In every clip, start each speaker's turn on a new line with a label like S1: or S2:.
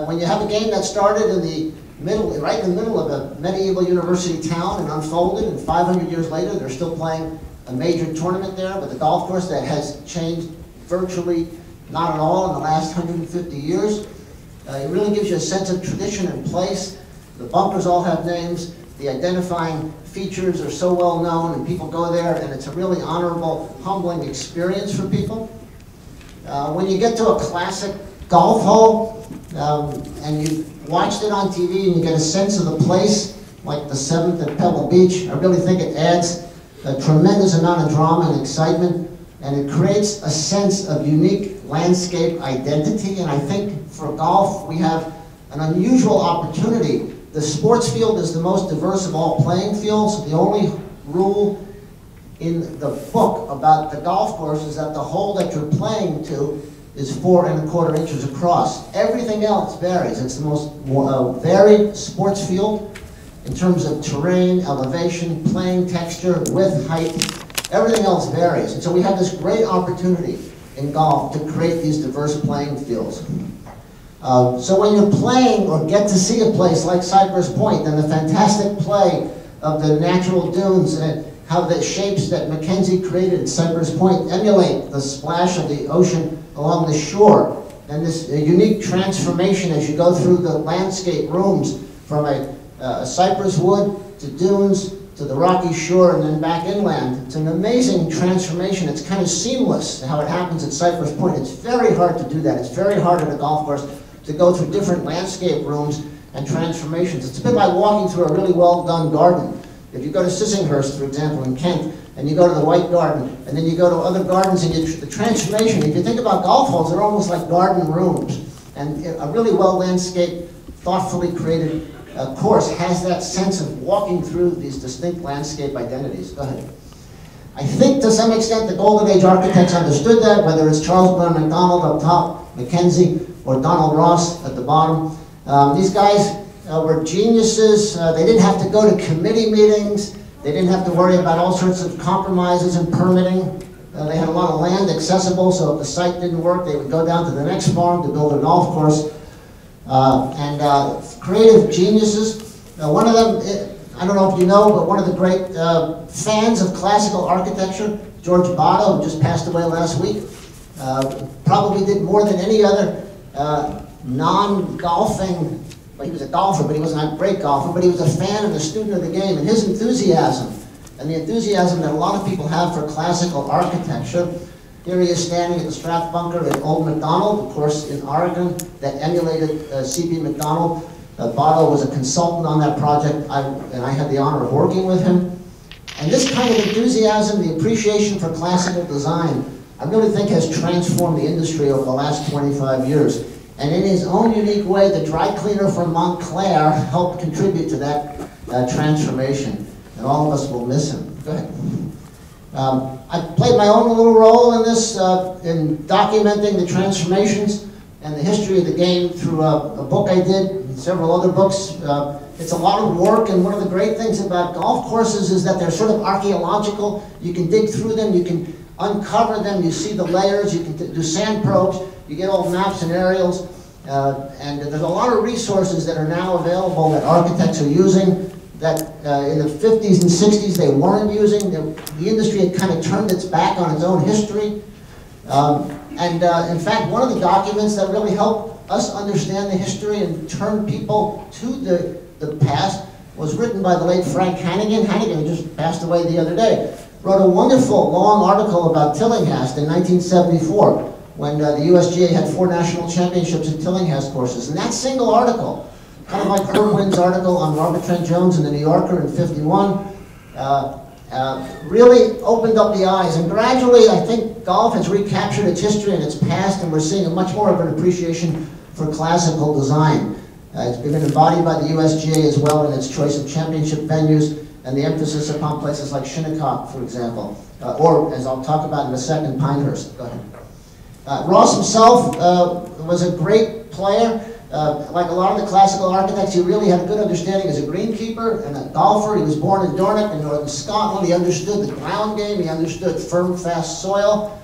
S1: When you have a game that started in the middle, right in the middle of a medieval university town and unfolded, and 500 years later they're still playing a major tournament there, but the golf course that has changed virtually not at all in the last 150 years. It really gives you a sense of tradition and place. The bunkers all have names. The identifying features are so well known, and people go there, and it's a really honorable, humbling experience for people. When you get to a classic golf hole, and you watched it on TV and you get a sense of the place, like the 7th at Pebble Beach, I really think it adds a tremendous amount of drama and excitement, and it creates a sense of unique landscape identity. And I think for golf, we have an unusual opportunity. The sports field is the most diverse of all playing fields. The only rule in the book about the golf course is that the hole that you're playing to is 4 1/4 inches across. Everything else varies. It's the most varied sports field in terms of terrain, elevation, playing texture, width, height. Everything else varies. And so we have this great opportunity in golf to create these diverse playing fields. So when you're playing or get to see a place like Cypress Point and the fantastic play of the natural dunes and how the shapes that Mackenzie created at Cypress Point emulate the splash of the ocean along the shore, and this unique transformation as you go through the landscape rooms from a cypress wood to dunes to the rocky shore and then back inland. It's an amazing transformation. It's kind of seamless how it happens at Cypress Point. It's very hard to do that. It's very hard at a golf course to go through different landscape rooms and transformations. It's a bit like walking through a really well done garden. If you go to Sissinghurst, for example, in Kent, and you go to the White Garden, and then you go to other gardens, and the transformation, if you think about golf holes, they're almost like garden rooms. And a really well landscaped, thoughtfully created course has that sense of walking through these distinct landscape identities. Go ahead. I think to some extent the Golden Age architects understood that, whether it's Charles Brown McDonald up top, Mackenzie, or Donald Ross at the bottom. These guys were geniuses. They didn't have to go to committee meetings. They didn't have to worry about all sorts of compromises and permitting. They had a lot of land accessible, so if the site didn't work, they would go down to the next farm to build a golf course. Creative geniuses. One of them, I don't know if you know, but one of the great fans of classical architecture, George Botto, who just passed away last week, probably did more than any other non-golfing. Well, he was a golfer, but he wasn't a great golfer, but he was a fan and a student of the game, and his enthusiasm, and the enthusiasm that a lot of people have for classical architecture. Here he is standing at the Strath Bunker at Old MacDonald, of course, in Oregon, that emulated C.B. MacDonald. Botto was a consultant on that project, and I had the honor of working with him. And this kind of enthusiasm, the appreciation for classical design, I really think has transformed the industry over the last 25 years. And in his own unique way, the dry cleaner from Montclair helped contribute to that transformation. And all of us will miss him. Go ahead. I played my own little role in this, in documenting the transformations and the history of the game through a book I did, and several other books. It's a lot of work, and one of the great things about golf courses is that they're sort of archaeological. You can dig through them, you can uncover them, you see the layers, you can do sand probes, you get old maps and aerials, and there's a lot of resources that are now available that architects are using that in the 50s and 60s they weren't using. The industry had kind of turned its back on its own history. In fact, one of the documents that really helped us understand the history and turn people to the past was written by the late Frank Hannigan. Hannigan just passed away the other day. Wrote a wonderful long article about Tillinghast in 1974 when the USGA had 4 national championships at Tillinghast courses. And that single article, kind of like Herb Wynn's article on Robert Trent Jones in the New Yorker in '51, really opened up the eyes. And gradually, I think golf has recaptured its history and its past, and we're seeing a much more of an appreciation for classical design. It's been embodied by the USGA as well in its choice of championship venues and the emphasis upon places like Shinnecock, for example, or, as I'll talk about in a second, Pinehurst. Go ahead. Ross himself was a great player. Like a lot of the classical architects, he really had a good understanding as a greenkeeper and a golfer. He was born in Dornoch in northern Scotland. He understood the ground game. He understood firm, fast soil.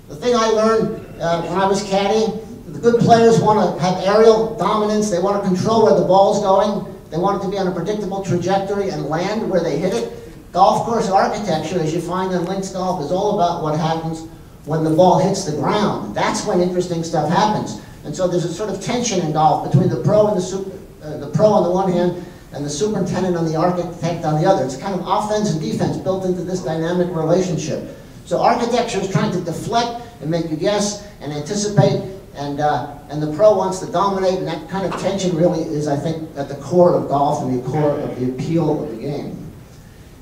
S1: The thing I learned when I was caddying, The good players want to have aerial dominance. They want to control where the ball's going. They want it to be on a predictable trajectory and land where they hit it. Golf course architecture, as you find in links golf, is all about what happens when the ball hits the ground. That's when interesting stuff happens. And so there's a sort of tension in golf between the pro and the pro on the one hand and the superintendent and the architect on the other. It's kind of offense and defense built into this dynamic relationship. So architecture is trying to deflect and make you guess and anticipate, and the pro wants to dominate, and that kind of tension really is, I think, at the core of golf and the core of the appeal of the game.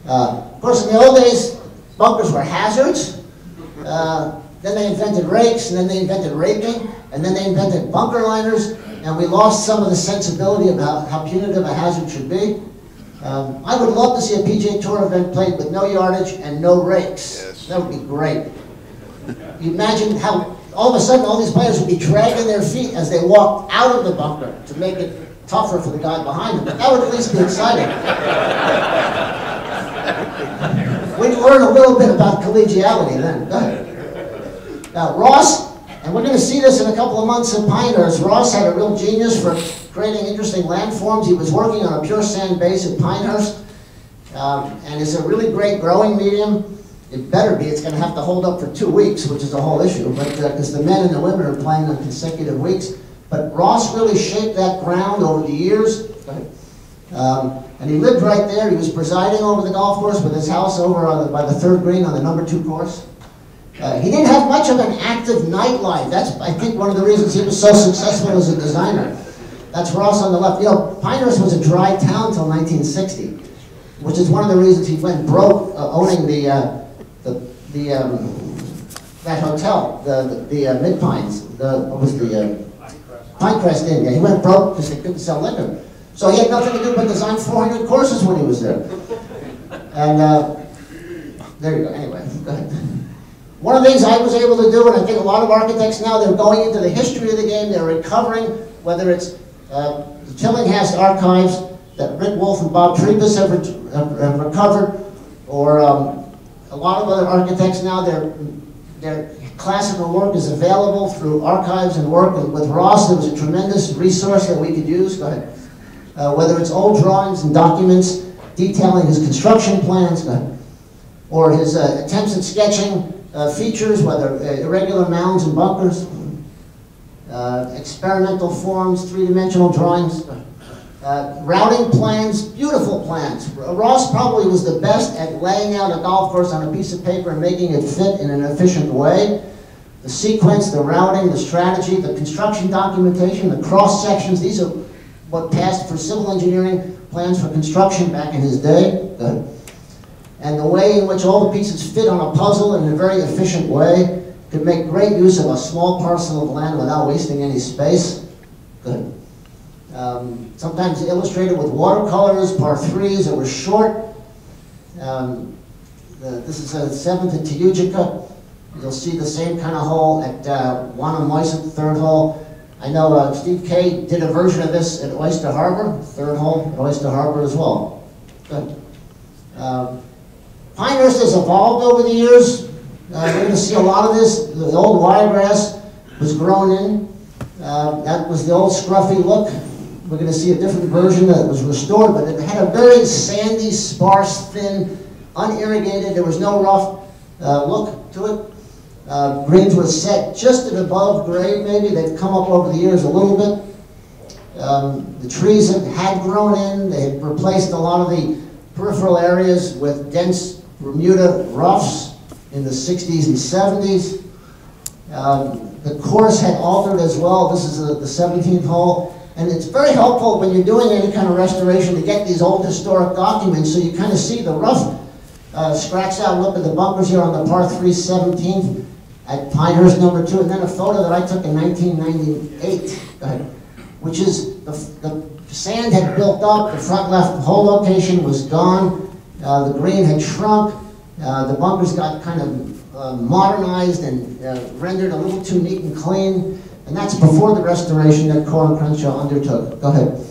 S1: Of course, in the old days, bunkers were hazards. Then they invented rakes, and then they invented raking, and then they invented bunker liners, and we lost some of the sensibility about how punitive a hazard should be. I would love to see a PGA Tour event played with no yardage and no rakes. Yes. That would be great. You imagine how all of a sudden all these players would be dragging their feet as they walk out of the bunker to make it tougher for the guy behind them. But that would at least be exciting. We'd learn a little bit about collegiality then. Go ahead. Now, Ross, and we're going to see this in a couple of months at Pinehurst. Ross had a real genius for creating interesting landforms. He was working on a pure sand base at Pinehurst, and it's a really great growing medium. It better be. It's going to have to hold up for 2 weeks, which is a whole issue, but because the men and the women are playing on consecutive weeks. But Ross really shaped that ground over the years. And he lived right there. He was presiding over the golf course with his house over on by the 3rd green on the #2 course. He didn't have much of an active nightlife. That's, I think, one of the reasons he was so successful as a designer. That's Ross on the left. You know, Pinehurst was a dry town until 1960, which is one of the reasons he went broke owning that hotel, the Mid Pines. What was the Pinecrest Inn? Yeah, he went broke because they couldn't sell liquor. So he had nothing to do but design 400 courses when he was there. And there you go. Anyway, go ahead. One of the things I was able to do, and I think a lot of architects now, they're going into the history of the game, they're recovering, whether it's the Tillinghast archives that Rick Wolf and Bob Trebus have recovered, or a lot of other architects now, their classical work is available through archives and work. And with Ross, there was a tremendous resource that we could use. Go ahead. Whether it's old drawings and documents detailing his construction plans, go ahead, or his attempts at sketching features, whether irregular mounds and bunkers, experimental forms, 3-dimensional drawings, routing plans, beautiful plans. Ross probably was the best at laying out a golf course on a piece of paper and making it fit in an efficient way. The sequence, the routing, the strategy, the construction documentation, the cross sections, these are what passed for civil engineering plans for construction back in his day. Good. And the way in which all the pieces fit on a puzzle in a very efficient way could make great use of a small parcel of land without wasting any space. Good. Sometimes illustrated with watercolors, par 3s that were short. This is a 7th at Teujica. You'll see the same kind of hole at Wannamoisett, 3rd hole. I know Steve Kay did a version of this at Oyster Harbor, 3rd hole at Oyster Harbor as well. Good. Pinehurst has evolved over the years. We're going to see a lot of this. The old wiregrass was grown in. That was the old scruffy look. We're going to see a different version that was restored, but it had a very sandy, sparse, thin, unirrigated, there was no rough look to it. Greens were set just at above grade, maybe. They've come up over the years a little bit. The trees had grown in. They had replaced a lot of the peripheral areas with dense Bermuda roughs in the 60s and 70s. The course had altered as well. This is the 17th hole. And it's very helpful when you're doing any kind of restoration to get these old historic documents so you kind of see the rough scratched out look at the bunkers here on the par 3 17th at Pinehurst #2, and then a photo that I took in 1998, which is the sand had built up, the front left hole location was gone, the green had shrunk, the bunkers got kind of modernized and rendered a little too neat and clean, and that's before the restoration that Core and Crenshaw undertook. Go ahead.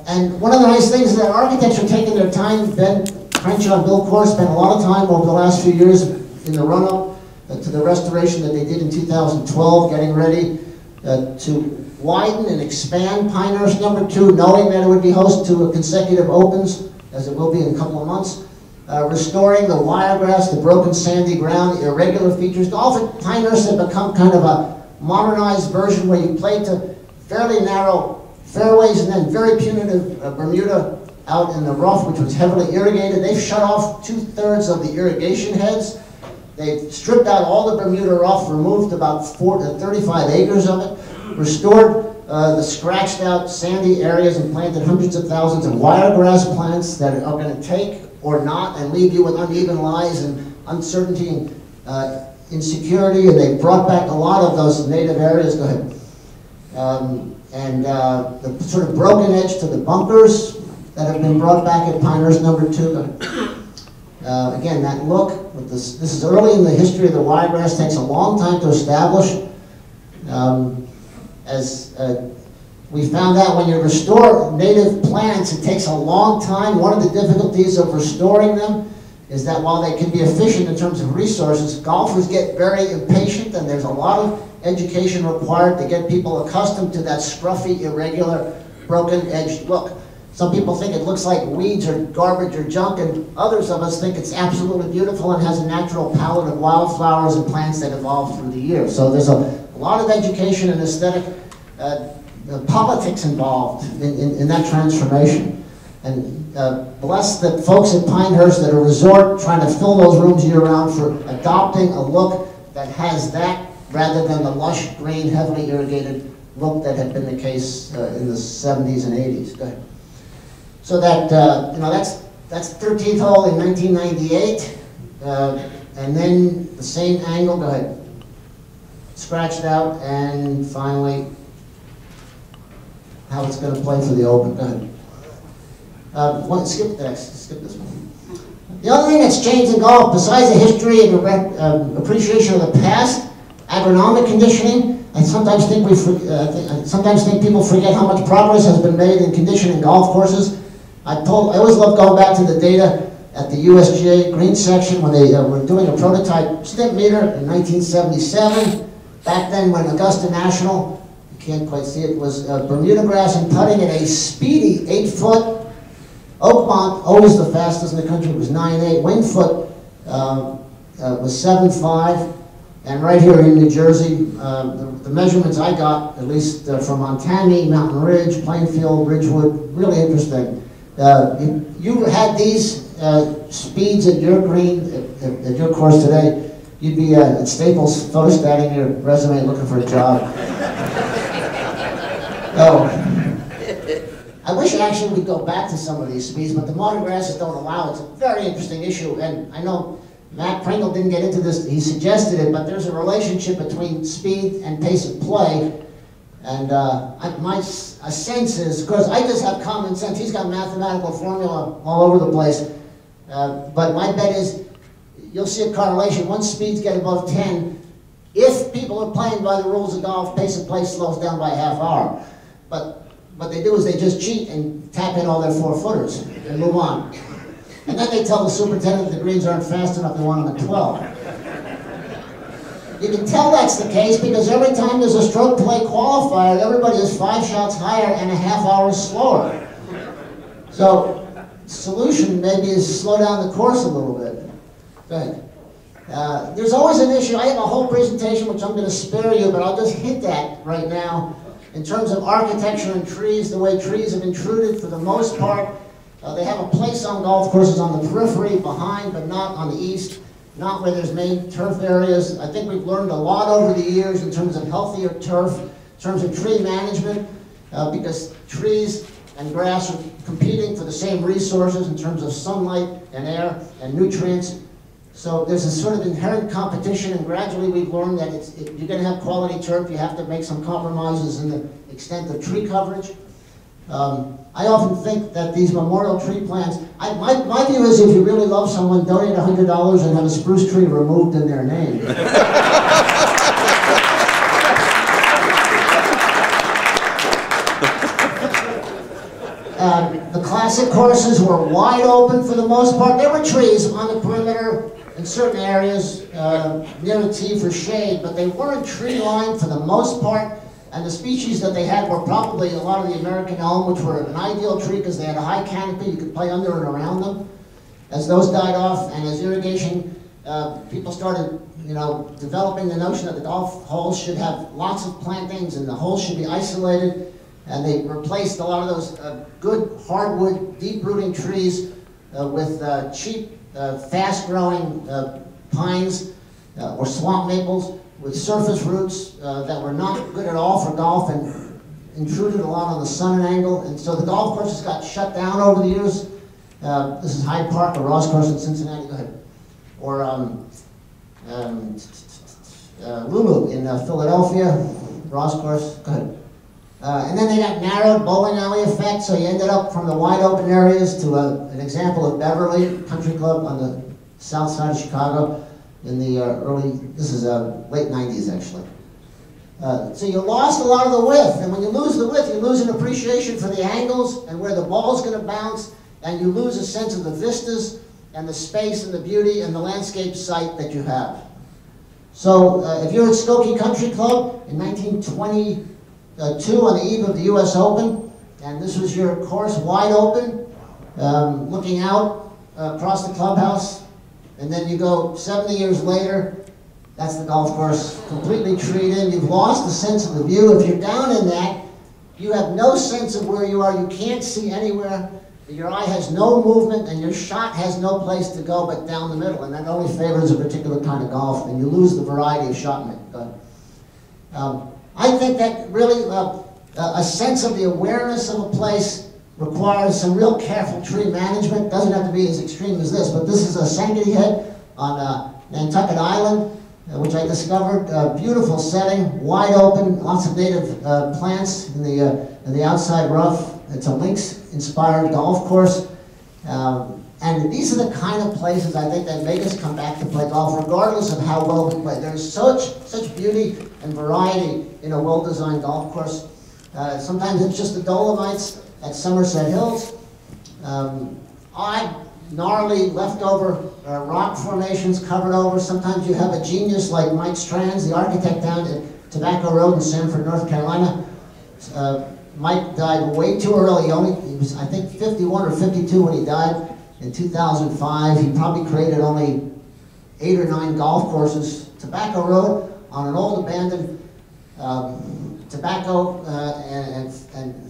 S1: And one of the nice things is that architects are taking their time. Ben Crenshaw and Bill Core spent a lot of time over the last few years in the run-up to the restoration that they did in 2012, getting ready to widen and expand Pinehurst number 2, knowing that it would be host to a consecutive opens, as it will be in a couple of months. Restoring the wiregrass, the broken sandy ground, irregular features. Golf at Pinehurst had become kind of a modernized version where you played to fairly narrow fairways and then very punitive Bermuda out in the rough, which was heavily irrigated. They've shut off 2/3 of the irrigation heads. They've stripped out all the Bermuda rough, removed about 35 acres of it, restored the scratched out sandy areas and planted hundreds of thousands of wiregrass plants that are going to take or not and leave you with uneven lies and uncertainty and insecurity. And they've brought back a lot of those native areas. Go ahead. The sort of broken edge to the bunkers that have been brought back at Pinehurst number 2. Again, that look, with this is early in the history of the wiregrass, takes a long time to establish. We found out when you restore native plants, it takes a long time. One of the difficulties of restoring them is that while they can be efficient in terms of resources, golfers get very impatient, and there's a lot of education required to get people accustomed to that scruffy, irregular, broken-edged look. Some people think it looks like weeds or garbage or junk, and others of us think it's absolutely beautiful and has a natural palette of wildflowers and plants that evolved through the years. So there's a lot of education and aesthetic politics involved in that transformation. And bless the folks at Pinehurst that are resort trying to fill those rooms year-round for adopting a look that has that rather than the lush, green, heavily irrigated look that had been the case in the 70s and 80s. Go ahead. So that, that's 13th hole in 1998. And then the same angle, go ahead. Scratched out, and finally, how it's going to play for the Open. Go ahead. Skip this one. The other thing that's changed in golf, besides the history and appreciation of the past, agronomic conditioning. I sometimes think people forget how much progress has been made in conditioning golf courses. I always love going back to the data at the USGA green section when they were doing a prototype stimp meter in 1977. Back then, when Augusta National, you can't quite see it, was Bermuda grass and putting at a speedy 8-foot. Oakmont, always the fastest in the country, was 9.8. Wingfoot was 7.5. And right here in New Jersey, the measurements I got, at least from Montani, Mountain Ridge, Plainfield, Ridgewood, really interesting. If you had these speeds at your green, at your course today, you'd be at Staples photostating your resume looking for a job. I wish actually we'd go back to some of these speeds, but the modern grasses don't allow it. It's a very interesting issue, and I know Matt Pringle didn't get into this, he suggested it, but there's a relationship between speed and pace of play. And my sense is, of course, I just have common sense. He's got mathematical formula all over the place. But my bet is you'll see a correlation. Once speeds get above 10, if people are playing by the rules of golf, pace of play slows down by a half hour. But what they do is they just cheat and tap in all their 4-footers and move on. And then they tell the superintendent the greens aren't fast enough, they want them at 12. You can tell that's the case because every time there's a stroke play qualifier, everybody is 5 shots higher and a half hour slower. So, the solution maybe is slow down the course a little bit. Go ahead. There's always an issue. I have a whole presentation which I'm going to spare you, but I'll just hint at right now. In terms of architecture and trees, the way trees have intruded for the most part. They have a place on golf courses on the periphery, behind, but not on the east, not where there's main turf areas. I think we've learned a lot over the years in terms of healthier turf, in terms of tree management, because trees and grass are competing for the same resources in terms of sunlight and air and nutrients. So there's a sort of inherent competition, and gradually we've learned that you're going to have quality turf, you have to make some compromises in the extent of tree coverage. I often think that these memorial tree plants, my view is if you really love someone, donate $100 and have a spruce tree removed in their name. The classic courses were wide open for the most part. There were trees on the perimeter in certain areas near the tee for shade, but they weren't tree lined for the most part. And the species that they had were probably a lot of the American elm, which were an ideal tree because they had a high canopy, you could play under and around them. As those died off, and as irrigation, people started, developing the notion that the golf holes should have lots of plantings and the holes should be isolated, and they replaced a lot of those good hardwood, deep-rooting trees with cheap, fast-growing pines or swamp maples with surface roots that were not good at all for golf and intruded a lot on the sun angle. And so the golf courses got shut down over the years. This is Hyde Park, or Ross Course in Cincinnati, go ahead. Or Lulu in Philadelphia, Ross Course, go ahead. And then they got narrowed, bowling alley effect, so you ended up from the wide open areas to an example of Beverly Country Club on the south side of Chicago in the this is late 90s actually. So you lost a lot of the width, and when you lose the width, you lose an appreciation for the angles and where the ball's going to bounce, and you lose a sense of the vistas and the space and the beauty and the landscape site that you have. So if you're at Skokie Country Club in 1922 on the eve of the US Open, and this was your course wide open, looking out across the clubhouse, and then you go 70 years later, that's the golf course completely treed in. You've lost the sense of the view. If you're down in that, you have no sense of where you are. You can't see anywhere. Your eye has no movement, and your shot has no place to go but down the middle, and that only favors a particular kind of golf, and you lose the variety of shot making. I think that really a sense of the awareness of a place requires some real careful tree management. It doesn't have to be as extreme as this, but this is a Sankaty Head on Nantucket Island, which I discovered. Beautiful setting, wide open, lots of native plants in the outside rough. It's a links-inspired golf course. And these are the kind of places I think that make us come back to play golf, regardless of how well we play. There's such beauty and variety in a well-designed golf course. Sometimes it's just the Dolomites at Somerset Hills. Odd, gnarly, leftover rock formations covered over. Sometimes you have a genius like Mike Strands, the architect down at Tobacco Road in Sanford, North Carolina. Mike died way too early. He was, I think, 51 or 52 when he died in 2005. He probably created only 8 or 9 golf courses. Tobacco Road on an old abandoned tobacco and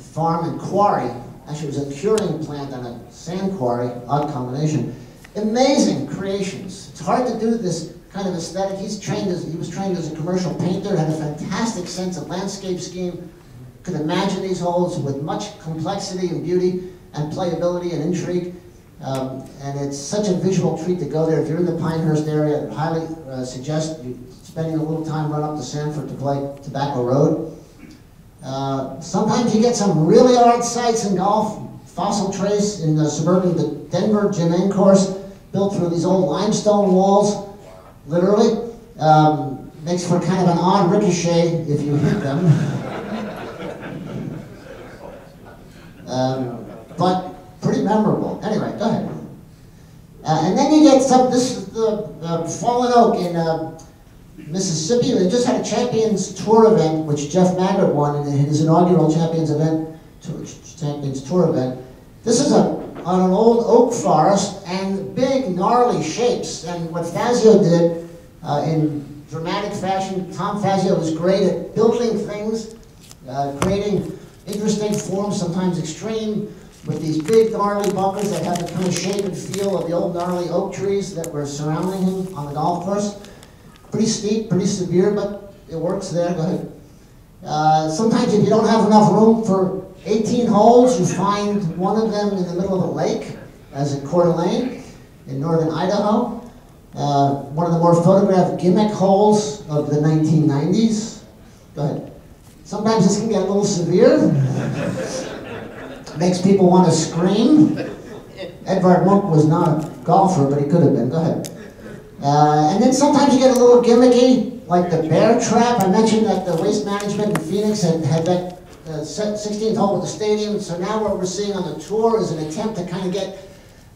S1: farm and quarry. Actually, it was a curing plant and a sand quarry, odd combination. Amazing creations. It's hard to do this kind of aesthetic. He was trained as a commercial painter, had a fantastic sense of landscape scheme, could imagine these holes with much complexity and beauty and playability and intrigue. And it's such a visual treat to go there. If you're in the Pinehurst area, I highly suggest you spending a little time run up to Sanford to play Tobacco Road. Sometimes you get some really odd sights in golf. Fossil Trace in the suburban Denver Germain course, built through these old limestone walls, literally. Makes for kind of an odd ricochet if you hit them. But pretty memorable. Anyway, go ahead. And then you get this is the Fallen Oak in Mississippi. They just had a Champions Tour event, which Jeff Maggart won in his inaugural Champions Tour event. This is on an old oak forest and big gnarly shapes. And what Fazio did in dramatic fashion, Tom Fazio was great at building things, creating interesting forms, sometimes extreme, with these big gnarly bunkers that had the kind of shape and feel of the old gnarly oak trees that were surrounding him on the golf course. Pretty steep, pretty severe, but it works there. Go ahead. Sometimes if you don't have enough room for 18 holes, you find one of them in the middle of a lake, as in Coeur d'Alene in northern Idaho. One of the more photographed gimmick holes of the 1990s. Go ahead. Sometimes this can get a little severe. Makes people want to scream. Edvard Munch was not a golfer, but he could have been. Go ahead. And then sometimes you get a little gimmicky, like the bear trap. I mentioned that the Waste Management in Phoenix had that 16th hole at the stadium. So now what we're seeing on the tour is an attempt to kind of get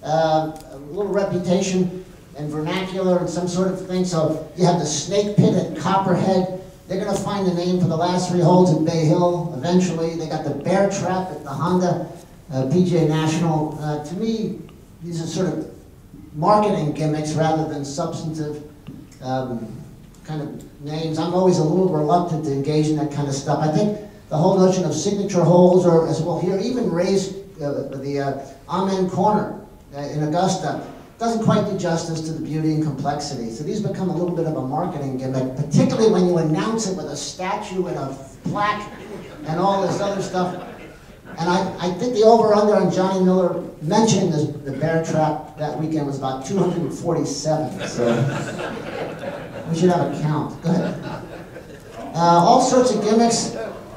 S1: a little reputation and vernacular and some sort of thing. So you have the snake pit at Copperhead, They're going to find the name for the last 3 holes at Bay Hill eventually. They got the bear trap at the Honda PGA National. To me, these are sort of marketing gimmicks rather than substantive kind of names. I'm always a little reluctant to engage in that kind of stuff. I think the whole notion of signature holes, or as well here, even raise the Amen Corner in Augusta, doesn't quite do justice to the beauty and complexity. So these become a little bit of a marketing gimmick, particularly when you announce it with a statue and a plaque and all this other stuff. And I think the over-under on Johnny Miller mentioning the bear trap that weekend was about 247. So we should have a count. Go ahead. All sorts of gimmicks.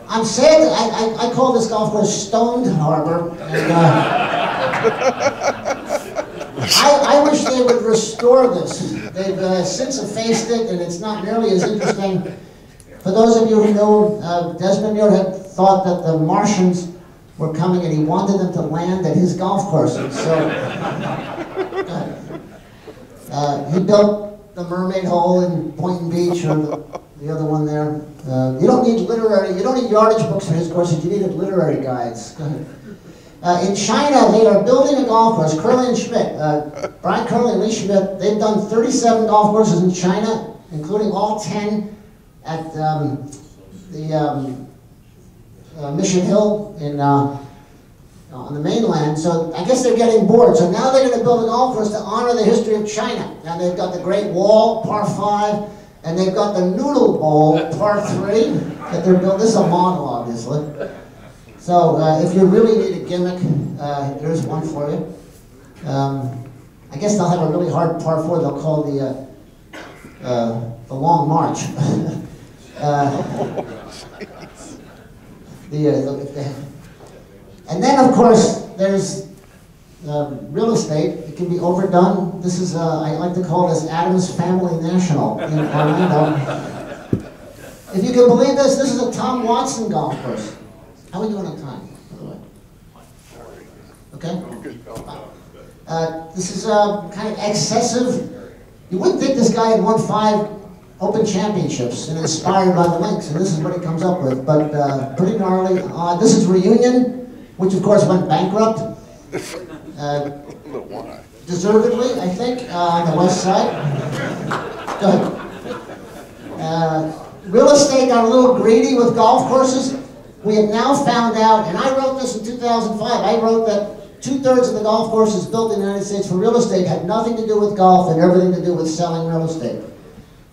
S1: I'm sad that I call this golf course Stoned Harbor. And, I wish they would restore this. They've since effaced it, and it's not nearly as interesting. For those of you who know, Desmond Muir had thought that the Martians were coming, and he wanted them to land at his golf courses. So he built the Mermaid Hole in Boynton Beach, or the other one there. You don't need yardage books for his courses. You needed literary guides. Go ahead. In China, they are building a golf course. Curley and Schmidt, Brian Curley and Lee Schmidt, they've done 37 golf courses in China, including all 10 at the Mission Hill on the mainland. So I guess they're getting bored. So now they're going to build a golf course to honor the history of China. Now they've got the Great Wall, par 5, and they've got the Noodle Bowl, par 3, that they're building. This is a model, obviously. So if you really need a gimmick, there's one for you. I guess they'll have a really hard par 4 they'll call the Long March. And then, of course, there's real estate. It can be overdone. This is, I like to call this Adams Family National in Orlando. If you can believe this, this is a Tom Watson golf course. How are we doing on time, by the way? Okay? This is kind of excessive. You wouldn't think this guy had won 5 Open Championships and inspired by the links, and this is what he comes up with. But pretty gnarly. This is Reunion, which of course went bankrupt. Deservedly, I think, on the west side. Go ahead. Real estate got a little greedy with golf courses. We have now found out, and I wrote this in 2005, I wrote that 2/3 of the golf courses built in the United States for real estate had nothing to do with golf and everything to do with selling real estate.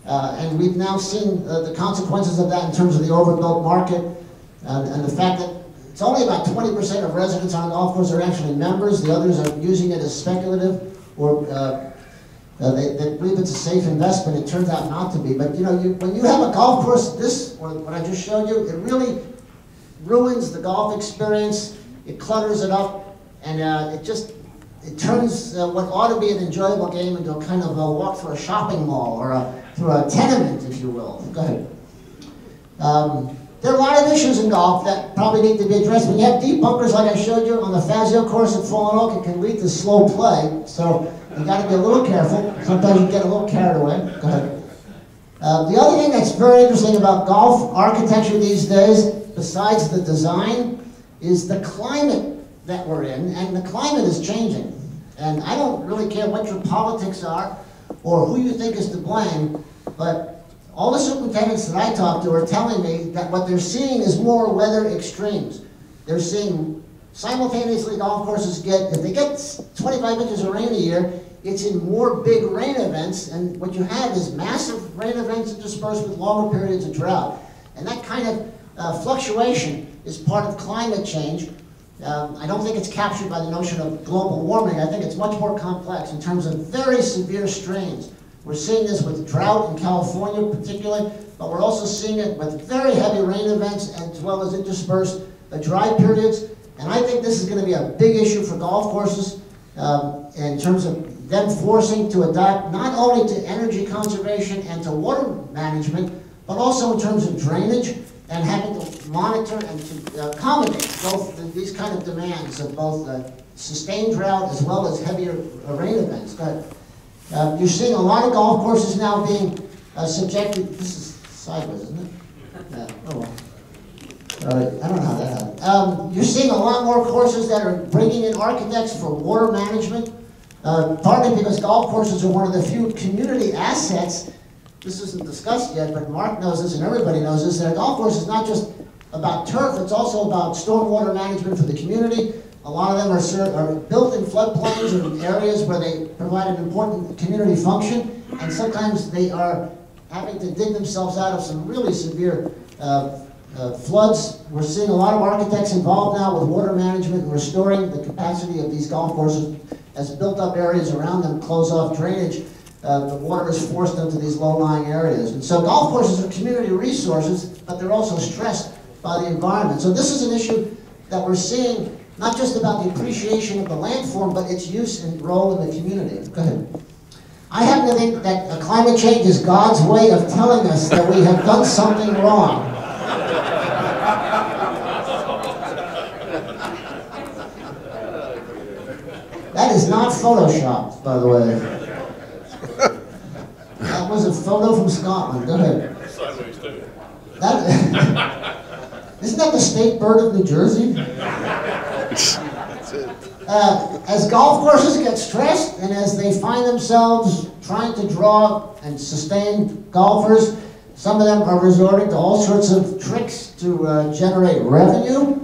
S1: And we've now seen the consequences of that in terms of the overbuilt market, and the fact that it's only about 20% of residents on a golf course are actually members. The others are using it as speculative, or they believe it's a safe investment. It turns out not to be. But you know, when you have a golf course, or what I just showed you, it really ruins the golf experience. It clutters it up, and it turns what ought to be an enjoyable game into a kind of a walk through a shopping mall, or through a tenement, if you will. Go ahead. There are a lot of issues in golf that probably need to be addressed. When you have deep bunkers like I showed you on the Fazio course at Fallen Oak, it can lead to slow play. So you got to be a little careful. Sometimes you get a little carried away. Go ahead. The other thing that's very interesting about golf architecture these days, besides the design, is the climate that we're in, and the climate is changing. And I don't really care what your politics are or who you think is to blame, but all the superintendents that I talk to are telling me that what they're seeing is more weather extremes. They're seeing simultaneously golf courses if they get 25 inches of rain a year, it's in more big rain events, and what you have is massive rain events interspersed with longer periods of drought. And that kind of fluctuation is part of climate change. I don't think it's captured by the notion of global warming. I think it's much more complex in terms of very severe strains. We're seeing this with drought in California particularly, but we're also seeing it with very heavy rain events as well as interspersed dry periods. And I think this is going to be a big issue for golf courses in terms of them forcing to adapt not only to energy conservation and to water management, but also in terms of drainage and having to monitor and to accommodate both these kind of demands of both sustained drought as well as heavier rain events. You're seeing a lot of golf courses now being subjected, this is sideways, isn't it? Oh well. I don't know how that happened. You're seeing a lot more courses that are bringing in architects for water management, partly because golf courses are one of the few community assets. This isn't discussed yet, but Mark knows this and everybody knows this, that a golf course is not just about turf, it's also about stormwater management for the community. A lot of them are built in floodplains or in areas where they provide an important community function, and sometimes they are having to dig themselves out of some really severe floods. We're seeing a lot of architects involved now with water management and restoring the capacity of these golf courses as built-up areas around them close off drainage. The water is forced into these low-lying areas. And so golf courses are community resources, but they're also stressed by the environment. So this is an issue that we're seeing, not just about the appreciation of the landform, but its use and role in the community. Go ahead. I happen to think that climate change is God's way of telling us that we have done something wrong. That is not photoshopped, by the way. That was a photo from Scotland. Go ahead. Isn't that the state bird of New Jersey? As golf courses get stressed and as they find themselves trying to draw and sustain golfers, some of them are resorting to all sorts of tricks to generate revenue.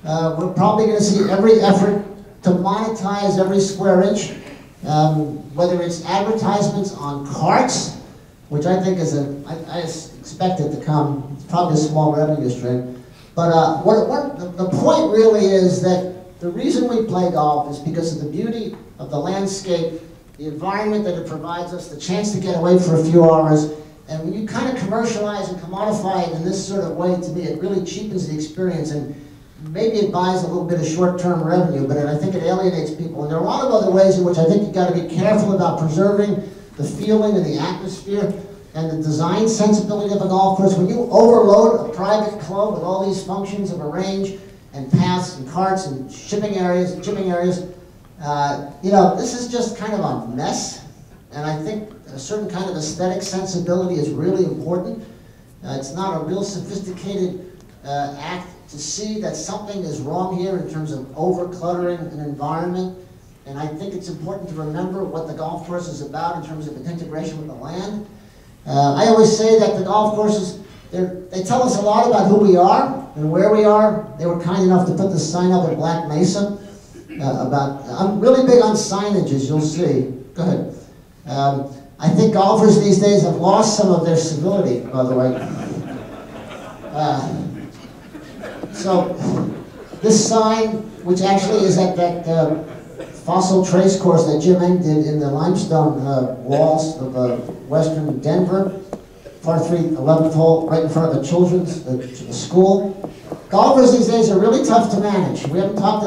S1: We're probably going to see every effort to monetize every square inch, whether it's advertisements on carts, which I think is I expect it to come. It's probably a small revenue stream. But the point really is that the reason we play golf is because of the beauty of the landscape, the environment that it provides us, the chance to get away for a few hours. And when you kind of commercialize and commodify it in this sort of way, to me, it really cheapens the experience. And maybe it buys a little bit of short-term revenue, but I think it alienates people. And there are a lot of other ways in which I think you've got to be careful about preserving the feeling and the atmosphere and the design sensibility of a golf course. When you overload a private club with all these functions of a range and paths and carts and shipping areas, you know, this is just kind of a mess. And I think a certain kind of aesthetic sensibility is really important. It's not a real sophisticated act to see that something is wrong here in terms of over-cluttering an environment. And I think it's important to remember what the golf course is about in terms of its integration with the land. I always say that the golf courses, they tell us a lot about who we are and where we are. They were kind enough to put the sign up at Black Mesa I'm really big on signage, as you'll see. Go ahead. I think golfers these days have lost some of their civility, by the way. So this sign, which actually is at that fossil trace course that Jim Eng did in the limestone walls of western Denver, par 3, 11th hole, right in front of the children's school. Golfers these days are really tough to manage. We haven't talked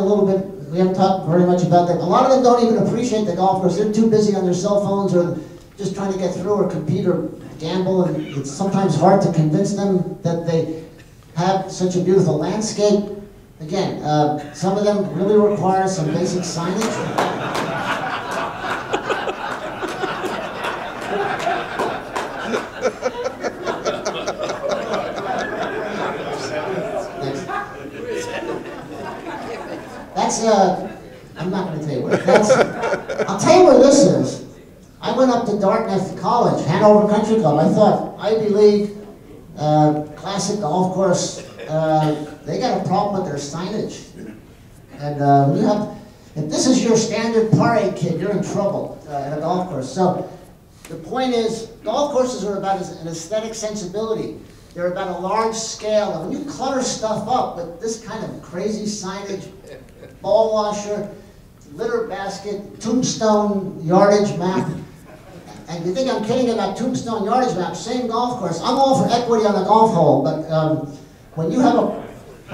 S1: very much about that. A lot of them don't even appreciate the golf course. They're too busy on their cell phones or just trying to get through or compete or gamble, and it's sometimes hard to convince them that they have such a beautiful landscape. Again, some of them really require some basic signage. That's, I'm not going to tell you what that's. I'll tell you what this is. I went up to Dartmouth College, Hanover Country Club. I thought, Ivy League, classic golf course, they got a problem with their signage. And if this is your standard par 8 kid, you're in trouble at a golf course. So the point is, golf courses are about an aesthetic sensibility. They're about a large scale. And when you clutter stuff up with this kind of crazy signage, ball washer, litter basket, tombstone yardage map, and you think I'm kidding about tombstone yardage map, same golf course. I'm all for equity on the golf hole, but when you have a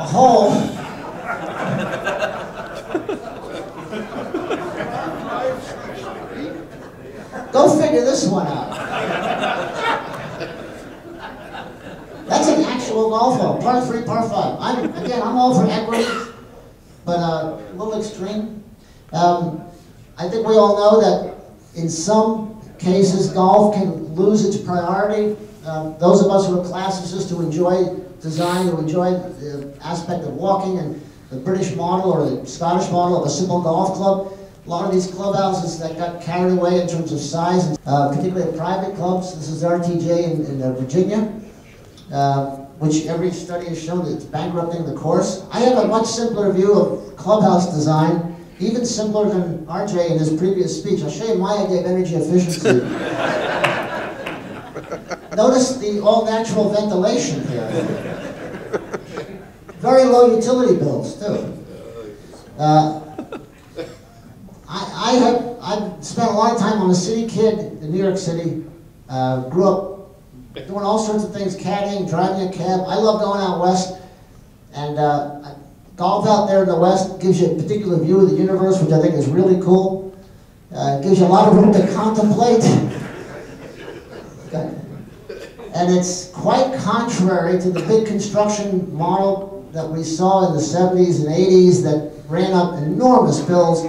S1: hole, go figure this one out. That's an actual golf hole, par 3, par 5. I'm all for equity, but a little extreme. I think we all know that in some cases golf can lose its priority those of us who are classicists who enjoy design, who enjoy the aspect of walking and the British model or the Scottish model of a simple golf club. A lot of these clubhouses that got carried away in terms of size, particularly private clubs. This is RTJ in Virginia, which every study has shown that it's bankrupting the course. I have a much simpler view of clubhouse design, even simpler than RJ in his previous speech. I'll show you my idea of energy efficiency. Notice the all-natural ventilation here. Very low utility bills, too. I've spent a lot of time. I'm a city kid in New York City. Grew up doing all sorts of things, caddying, driving a cab. I love going out west. And golf out there in the west gives you a particular view of the universe, which I think is really cool. It gives you a lot of room to contemplate. Okay. And it's quite contrary to the big construction model that we saw in the 70s and 80s that ran up enormous bills,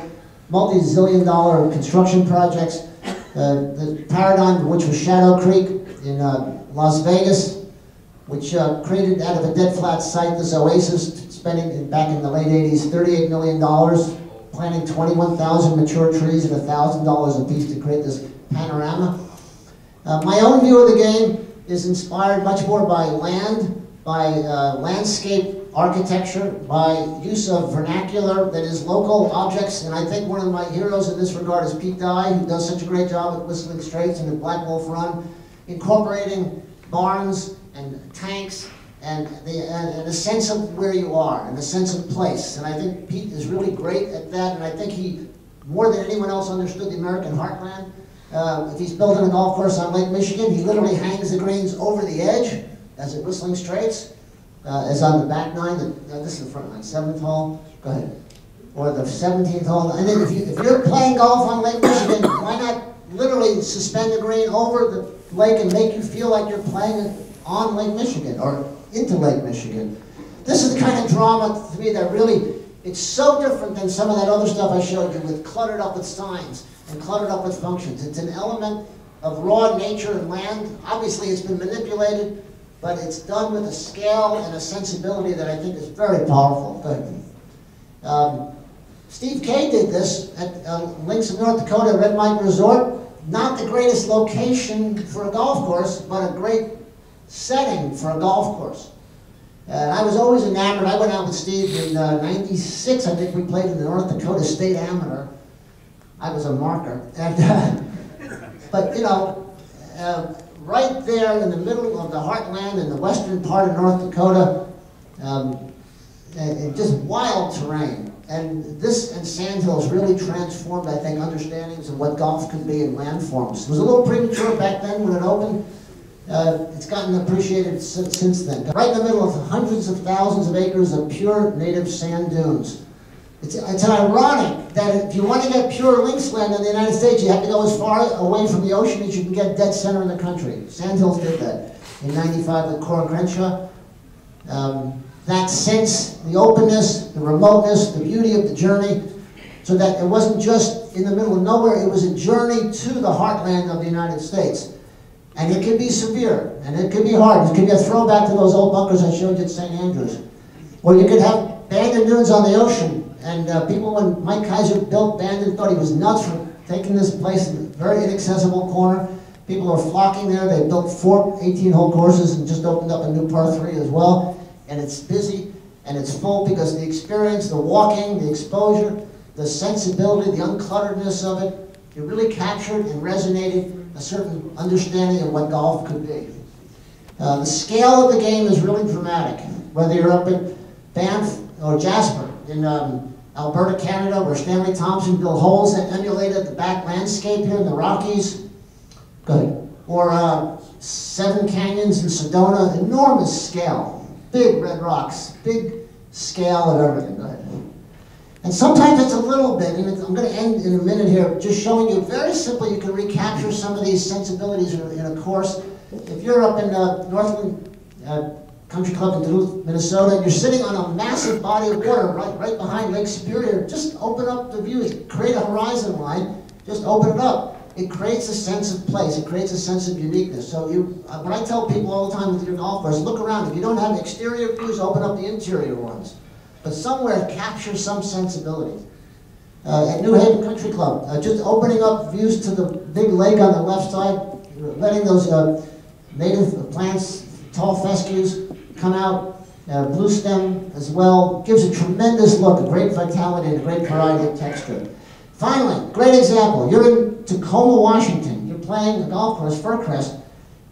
S1: multi-zillion dollar construction projects. The paradigm of which was Shadow Creek in Las Vegas, which created out of a dead flat site this oasis, spending back in the late 80s $38 million, planting 21,000 mature trees at $1,000 a piece to create this panorama. My own view of the game is inspired much more by land, by landscape architecture, by use of vernacular that is local objects, and I think one of my heroes in this regard is Pete Dye, who does such a great job at Whistling Straits and at Black Wolf Run, incorporating barns and tanks and a sense of where you are, and a sense of place. And I think Pete is really great at that, and I think he, more than anyone else, understood the American heartland. If he's building a golf course on Lake Michigan, he literally hangs the greens over the edge, as at Whistling Straits, as on the back nine. This is the front nine, 7th hole. Go ahead. Or the 17th hole. And then if you're playing golf on Lake Michigan, why not literally suspend the green over the lake and make you feel like you're playing on Lake Michigan or into Lake Michigan? This is the kind of drama to me that really, it's so different than some of that other stuff I showed you with cluttered up with signs and cluttered up with functions. It's an element of raw nature and land. Obviously it's been manipulated, but it's done with a scale and a sensibility that I think is very powerful. Good. Steve Kay did this at Links of North Dakota Red Mike Resort. Not the greatest location for a golf course, but a great setting for a golf course. I was always enamored. I went out with Steve in '96. I think we played in the North Dakota State Amateur. I was a marker. And, but, you know, right there in the middle of the heartland in the western part of North Dakota, just wild terrain. And this and Sandhills really transformed, I think, understandings of what golf could be in landforms. It was a little premature back then when it opened. It's gotten appreciated since then. Right in the middle of hundreds of thousands of acres of pure native sand dunes. It's ironic that if you want to get pure links land in the United States, you have to go as far away from the ocean as you can get dead center in the country. Sandhills did that in '95 with Cora Crenshaw. That sense, the openness, the remoteness, the beauty of the journey, so that it wasn't just in the middle of nowhere, it was a journey to the heartland of the United States. And it could be severe, and it could be hard. It could be a throwback to those old bunkers I showed you at St. Andrews. Or you could have banded dunes on the ocean, and people, when Mike Kaiser built Bandon, thought he was nuts for taking this place in a very inaccessible corner. People are flocking there. They built 4 18-hole courses and just opened up a new par 3 as well. And it's busy, and it's full because the experience, the walking, the exposure, the sensibility, the unclutteredness of it, it really captured and resonated a certain understanding of what golf could be. The scale of the game is really dramatic. Whether you're up at Banff or Jasper in Alberta, Canada, where Stanley Thompson built holes that emulated the back landscape here in the Rockies. Good. Or Seven Canyons in Sedona, enormous scale. Big red rocks, big scale of everything. Go ahead. And sometimes it's a little bit, and I'm going to end in a minute here, just showing you very simply you can recapture some of these sensibilities in a course. If you're up in Northland Country Club in Duluth, Minnesota, and you're sitting on a massive body of water right behind Lake Superior, just open up the view, create a horizon line, just open it up. it creates a sense of place, it creates a sense of uniqueness. So when I tell people all the time with your golf course, look around. If you don't have exterior views, open up the interior ones. But somewhere capture some sensibility. At New Haven Country Club, just opening up views to the big lake on the left side, letting those native plants, tall fescues, come out, blue stem as well, gives a tremendous look, a great vitality and a great variety of texture. Finally, great example, you're in Tacoma, Washington, you're playing a golf course, Fircrest,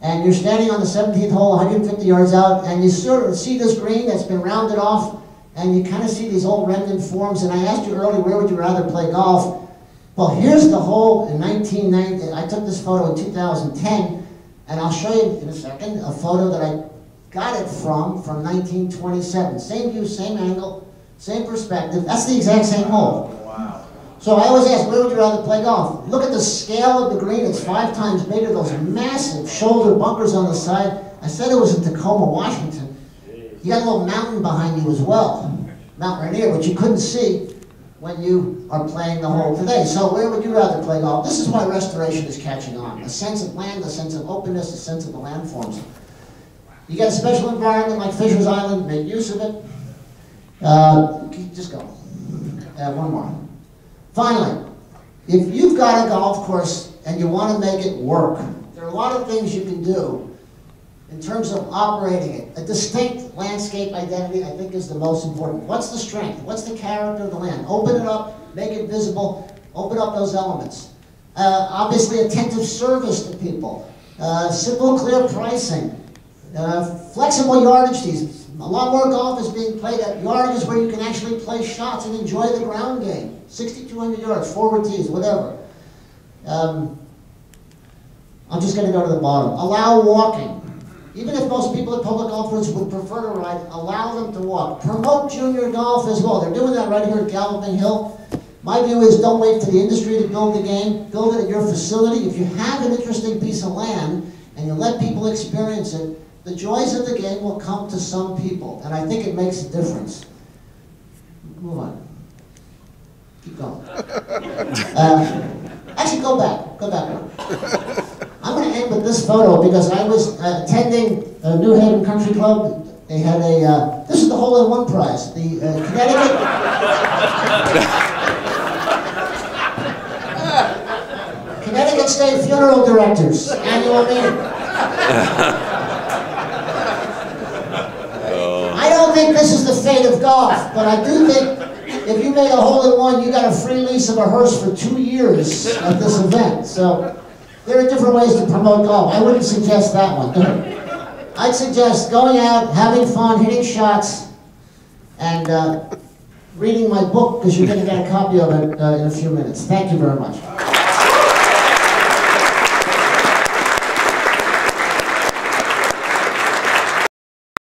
S1: and you're standing on the 17th hole, 150 yards out, and you sort of see this green that's been rounded off, and you kind of see these old remnant forms, and I asked you earlier, where would you rather play golf? Well, here's the hole in 1990, I took this photo in 2010, and I'll show you in a second a photo that I got it from 1927. Same view, same angle, same perspective, that's the exact same hole.
S2: Wow.
S1: So I always ask, where would you rather play golf? Look at the scale of the green, it's 5 times bigger, those massive shoulder bunkers on the side. I said it was in Tacoma, Washington. You got a little mountain behind you as well, Mount Rainier, which you couldn't see when you are playing the hole today. So where would you rather play golf? This is why restoration is catching on. A sense of land, a sense of openness, a sense of the landforms. You get a special environment like Fisher's Island, make use of it. Just go. One more. Finally, if you've got a golf course and you want to make it work, there are a lot of things you can do in terms of operating it. A distinct landscape identity, I think, is the most important. What's the strength? What's the character of the land? Open it up, make it visible, open up those elements. Obviously, attentive service to people. Simple, clear pricing. Flexible yardage tees. A lot more golf is being played at yardages where you can actually play shots and enjoy the ground game. 6,200 yards, forward tees, whatever. I'm just going to go to the bottom. Allow walking. Even if most people at public golf courses would prefer to ride, allow them to walk. Promote junior golf as well. They're doing that right here at Galloping Hill. My view is don't wait for the industry to build the game. Build it at your facility. If you have an interesting piece of land and you let people experience it, the joys of the game will come to some people. And I think it makes a difference. Move on. Keep going. Actually, go back. Go back one. I'm going to end with this photo because I was attending New Haven Country Club. They had a, this is the hole-in-one prize. The Connecticut State Funeral Directors Annual Meeting. I don't think this is the fate of golf, but I do think if you made a hole-in-one, you got a free lease of a hearse for 2 years at this event. So there are different ways to promote golf. I wouldn't suggest that one. I'd suggest going out, having fun, hitting shots, and reading my book, because you're going to get a copy of it in a few minutes. Thank you very much.